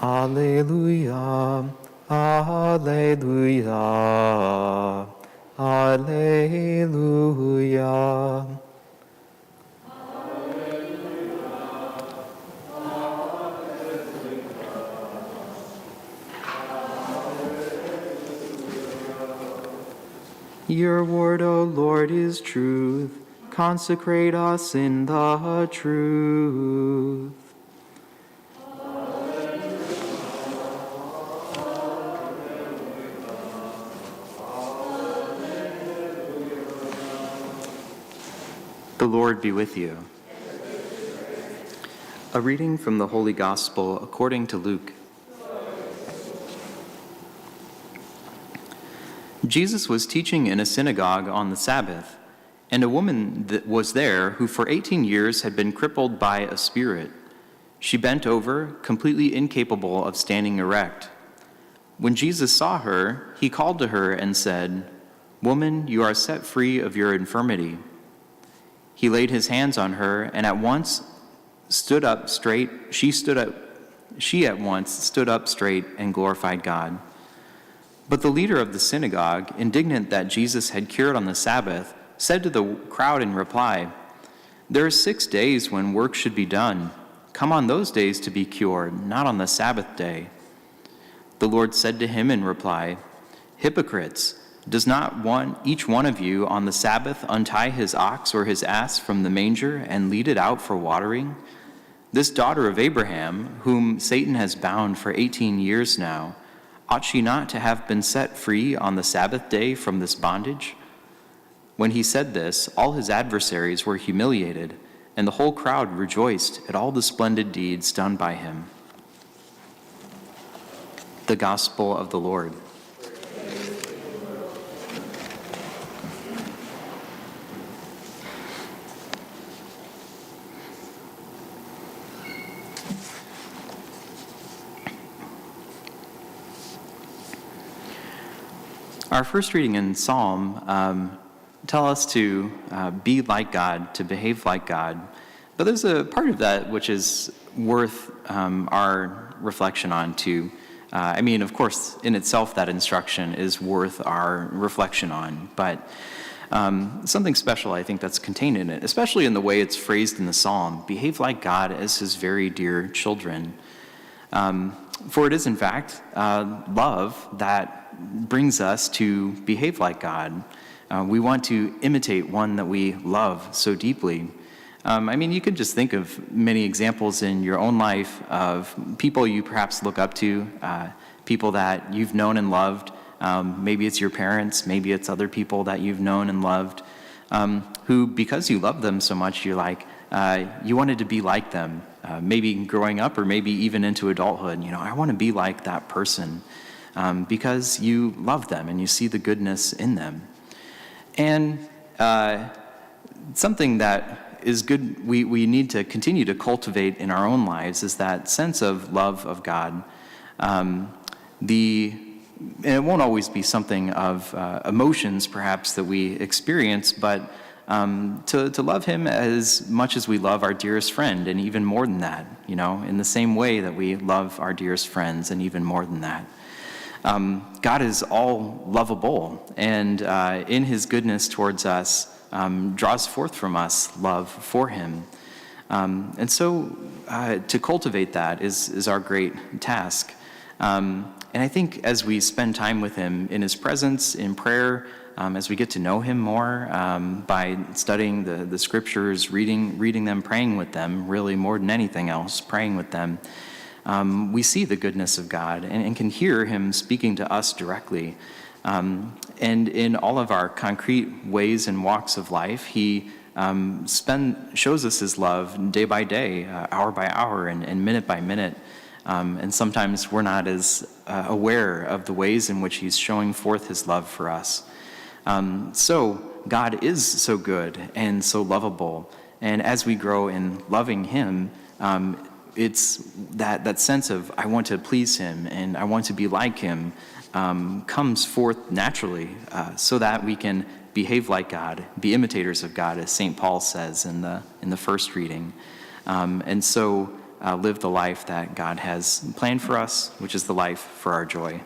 Alleluia, Alleluia, Alleluia. Your word, O Lord, is truth. Consecrate us in the truth. The Lord be with you. A reading from the Holy Gospel according to Luke. Jesus was teaching in a synagogue on the Sabbath, and a woman that was there who for 18 years had been crippled by a spirit. She bent over, completely incapable of standing erect. When Jesus saw her, he called to her and said, "Woman, you are set free of your infirmity." He laid his hands on her, and at once stood up straight. She at once stood up straight and glorified God. But the leader of the synagogue, indignant that Jesus had cured on the Sabbath, said to the crowd in reply, "There are 6 days when work should be done. Come on those days to be cured, not on the Sabbath day." The Lord said to him in reply, "Hypocrites, does not each one of you on the Sabbath untie his ox or his ass from the manger and lead it out for watering? This daughter of Abraham, whom Satan has bound for 18 years now, ought she not to have been set free on the Sabbath day from this bondage?" When he said this, all his adversaries were humiliated, and the whole crowd rejoiced at all the splendid deeds done by him. The Gospel of the Lord. Our first reading in Psalm tell us to be like God, to behave like God. But there's a part of that which is worth our reflection on too. Of course, in itself, that instruction is worth our reflection on. But something special, I think, that's contained in it, especially in the way it's phrased in the Psalm: behave like God as his very dear children. For it is, in fact, love that brings us to behave like God. We want to imitate one that we love so deeply. You could just think of many examples in your own life of people you perhaps look up to, people that you've known and loved. Maybe it's your parents, maybe it's other people that you've known and loved, who, because you love them so much, you're like, you wanted to be like them. Maybe growing up or maybe even into adulthood, I want to be like that person because you love them and you see the goodness in them. And something that is good, we need to continue to cultivate in our own lives is that sense of love of God. And it won't always be something of emotions perhaps that we experience, but to love him as much as we love our dearest friend, and even more than that, in the same way that we love our dearest friends, and even more than that. God is all lovable, and in his goodness towards us, draws forth from us love for him. And so to cultivate that is our great task. And I think as we spend time with him in his presence, in prayer, as we get to know him more by studying the scriptures, reading them, praying with them, really more than anything else, praying with them, we see the goodness of God and can hear him speaking to us directly. And in all of our concrete ways and walks of life, he shows us his love day by day, hour by hour, and minute by minute. And sometimes we're not as aware of the ways in which he's showing forth his love for us. So God is so good and so lovable. And as we grow in loving him, it's that sense of, I want to please him and I want to be like him, comes forth naturally, so that we can behave like God, be imitators of God, as St. Paul says in the first reading. And so live the life that God has planned for us, which is the life for our joy.